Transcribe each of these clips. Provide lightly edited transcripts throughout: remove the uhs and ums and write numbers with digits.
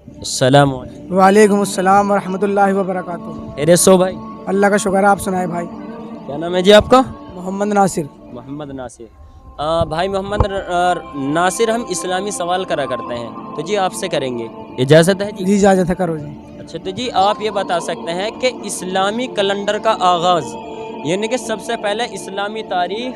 السلام علیکم۔ وعلیکم السلام ورحمۃ اللہ وبرکاتہ۔ خیریت سے ہو بھائی؟ اللہ کا شکر ہے، آپ سنائیں بھائی؟ کیا نام ہے جی آپ کا؟ محمد ناصر۔ محمد ناصر۔ بھائی محمد ناصر، ہم اسلامی سوال کرا کرتے ہیں تو جی آپ سے کریں گے، اجازت ہے جی؟ جی اجازت ہے، کرو جی۔ اچھا تو جی آپ یہ بتا سکتے ہیں کہ اسلامی کیلنڈر کا آغاز یعنی کہ سب سے پہلے اسلامی تاریخ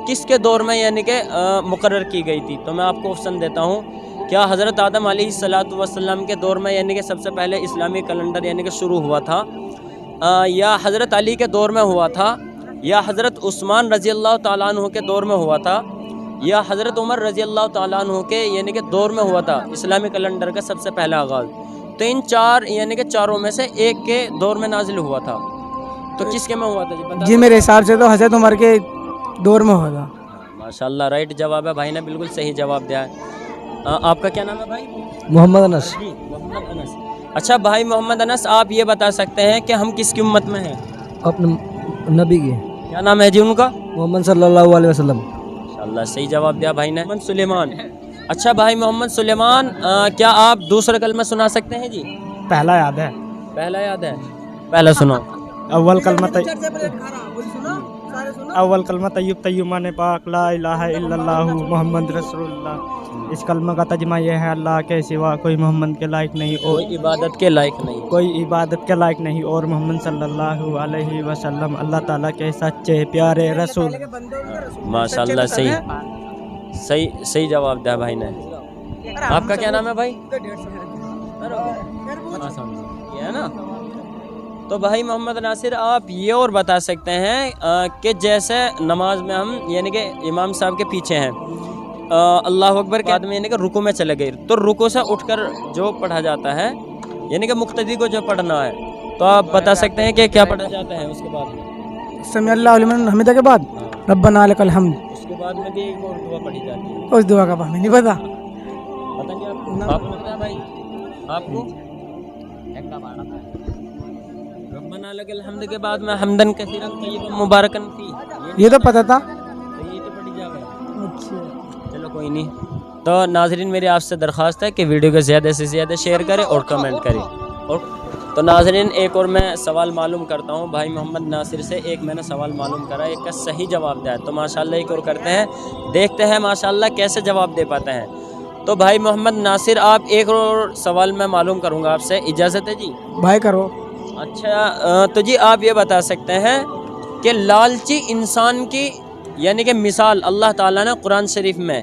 کس کے دور میں یعنی کہ مقرر کی گئی تھی؟ تو میں آپ کو آپشن دیتا ہوں۔ کیا حضرت آدم علیہ الصلوۃ والسلام کے دور میں یعنی کہ سب سے پہلے اسلامی کیلنڈر یعنی کہ شروع ہوا تھا، یا حضرت علی کے دور میں ہوا تھا، یا حضرت عثمان رضی اللہ تعالیٰ عنہ کے دور میں ہوا تھا، یا حضرت عمر رضی اللہ تعالیٰ عنہ کے یعنی کہ دور میں ہوا تھا اسلامی کیلنڈر کا سب سے پہلا آغاز؟ تو ان چار یعنی کہ چاروں میں سے ایک کے دور میں نازل ہوا تھا، تو کس کے میں ہوا تھا جی بتا؟ جی میرے حساب سے تو حضرت عمر کے دور میں ہوگا۔ ماشاءاللہ رائٹ جواب ہے، بھائی نے بالکل صحیح جواب دیا ہے۔ آپ کا کیا نام ہے بھائی؟ محمد انس۔ جی محمد انس۔ اچھا بھائی محمد انس، آپ یہ بتا سکتے ہیں کہ ہم کس کی امت میں ہیں؟ اپنے نبی کے۔ کیا نام ہے جی ان کا؟ محمد صلی اللہ علیہ وسلم۔ ماشاءاللہ صحیح جواب دیا بھائی نے۔ محمد سلیمان۔ اچھا بھائی محمد سلیمان، کیا آپ دوسرا کلمہ سنا سکتے ہیں جی؟ پہلا یاد ہے، پہلا یاد ہے، پہلا سنو۔ اول کلمہ طیب طیبان پاک لا الہ الا اللہ محمد رسول اللہ۔ اس کلمہ کا ترجمہ یہ ہے، اللہ کے سوا کوئی محمد کے لائق نہیں اور کوئی عبادت کے لائق نہیں، کوئی عبادت کے لائق نہیں، اور محمد صلی اللہ علیہ وسلم اللہ تعالیٰ کے سچے پیارے رسول۔ ماشاءاللہ صحیح جواب دیا بھائی نے۔ آپ کا کیا نام ہے بھائی؟ یہ ہے نا۔ تو بھائی محمد ناصر، آپ یہ اور بتا سکتے ہیں کہ جیسے نماز میں ہم یعنی کہ امام صاحب کے پیچھے ہیں، اللہ اکبر کے بعد میں یعنی کہ رکوع میں چلے گئے، تو رکوع سے اٹھ کر جو پڑھا جاتا ہے یعنی کہ مقتدی کو جو پڑھنا ہے، تو آپ بتا سکتے ہیں کہ کیا پڑھا جاتا ہے اس کے بعد میں؟ سمیع اللہ لمن حمدہ کے بعد ربنا لک الحمد۔ اس کے بعد میں بھی ایک اور دعا پڑھی جاتی ہے، اس دعا کا ہمیں نہیں پتا۔ پتہ نہیں آپ کو؟ آپ کو پتہ ہے بھائی؟ آپ کو ربنا لک الحمد کے بعد میں حمدن کثیرا طیبا مبارکن فی، یہ تو پتا تھا۔ یہ تو پڑھی جا گیا۔ اچھا چلو کوئی نہیں۔ تو ناظرین میری آپ سے درخواست ہے کہ ویڈیو کو زیادہ سے زیادہ شیئر کریں اور کمنٹ کریں۔ اور تو ناظرین ایک اور میں سوال معلوم کرتا ہوں بھائی محمد ناصر سے۔ ایک میں نے سوال معلوم کرا، ایک کا صحیح جواب دیا ہے، تو ماشاءاللہ ایک اور کرتے ہیں، دیکھتے ہیں ماشاءاللہ کیسے جواب دے پاتے ہیں۔ تو بھائی محمد ناصر، آپ ایک اور سوال میں معلوم کروں گا آپ سے، اجازت ہے جی؟ بھائی کرو۔ اچھا تو جی آپ یہ بتا سکتے ہیں کہ لالچی انسان کی یعنی کہ مثال اللہ تعالیٰ نے قرآن شریف میں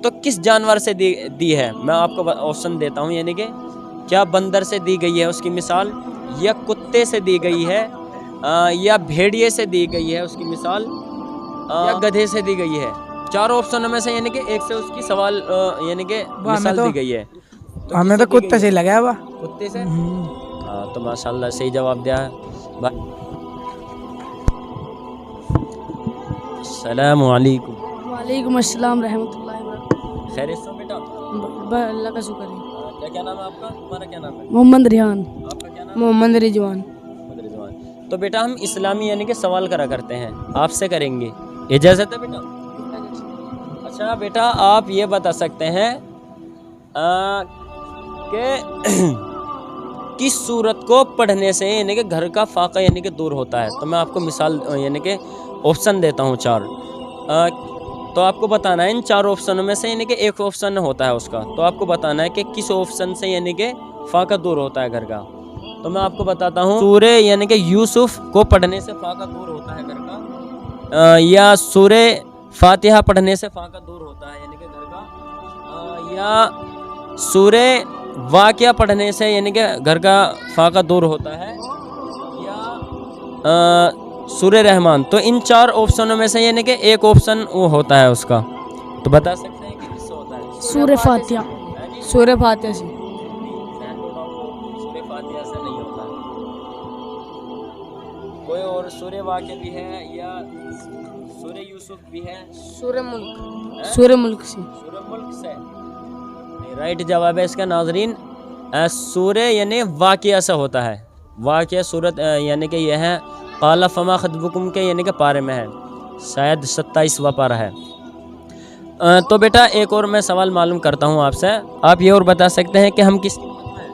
تو کس جانور سے دی ہے؟ میں آپ کو آپشن دیتا ہوں، یعنی کہ کیا بندر سے دی گئی ہے اس کی مثال، یا کتے سے دی گئی ہے، یا بھیڑیے سے دی گئی ہے اس کی مثال، یا گدھے سے دی گئی ہے؟ چاروں آپشنوں میں سے یعنی کہ ایک سے اس کی سوال یعنی کہ مثال دی گئی ہے۔ ہمیں تو کتے سے لگا ہوا۔ کتے سے؟ تو ماشاءاللہ صحیح جواب دیا ہے۔ السلام علیکم۔ وعلیکم السلام رحمۃ اللہ وبرکاتہ۔ خیریت سے بیٹا؟ اللہ کا شکر ہے۔ کیا نام ہے آپ کا؟ تمہارا کیا نام ہے؟ محمد ریحان۔ آپ کا کیا نام؟ محمد رضوان۔ محمد رضوان۔ تو بیٹا ہم اسلامی یعنی کہ سوال کرا کرتے ہیں، آپ سے کریں گے، اجازت ہے بیٹا؟ اچھا بیٹا آپ یہ بتا سکتے ہیں کہ کس صورت کو پڑھنے سے یعنی کہ گھر کا فاقہ یعنی کہ دور ہوتا ہے؟ تو میں آپ کو مثال یعنی کہ آپشن دیتا ہوں چار، تو آپ کو بتانا ہے ان چار آپشنوں میں سے یعنی کہ ایک آپشن ہوتا ہے اس کا، تو آپ کو بتانا ہے کہ کس آپشن سے یعنی کہ فاقہ دور ہوتا ہے گھر کا۔ تو میں آپ کو بتاتا ہوں، سورہ یعنی کہ یوسف کو پڑھنے سے فاقہ دور ہوتا ہے گھر کا، یا سورہ فاتحہ پڑھنے سے فاقہ دور ہوتا ہے یعنی کہ گھر کا، یا سورہ واقعہ پڑھنے سے یعنی کہ گھر کا فاقہ دور ہوتا ہے، یا سورہ رحمان۔ تو ان چار آپشنوں میں سے یعنی کہ ایک آپشن وہ ہوتا ہے اس کا، تو بتا سکتے ہیں کہ کس سے ہوتا ہے؟ سورہ فاتحہ۔ سورہ فاتحہ سے۔ سورہ فاتحہ سے نہیں ہوتا، کوئی اور سورہ واقعہ بھی ہے، یا سورہ یوسف بھی ہے، سورہ ملک۔ سورہ ملک سے۔ سورہ ملک سے رائٹ جواب ہے اس کا ناظرین، سورہ یعنی واقعہ سے ہوتا ہے۔ واقعہ صورت یعنی کہ یہ ہے قال فما خطبکم کے یعنی کہ پارے میں ہے، شاید 27واں پارہ ہے۔ تو بیٹا ایک اور میں سوال معلوم کرتا ہوں آپ سے، آپ یہ اور بتا سکتے ہیں کہ ہم کس کی امت میں ہیں؟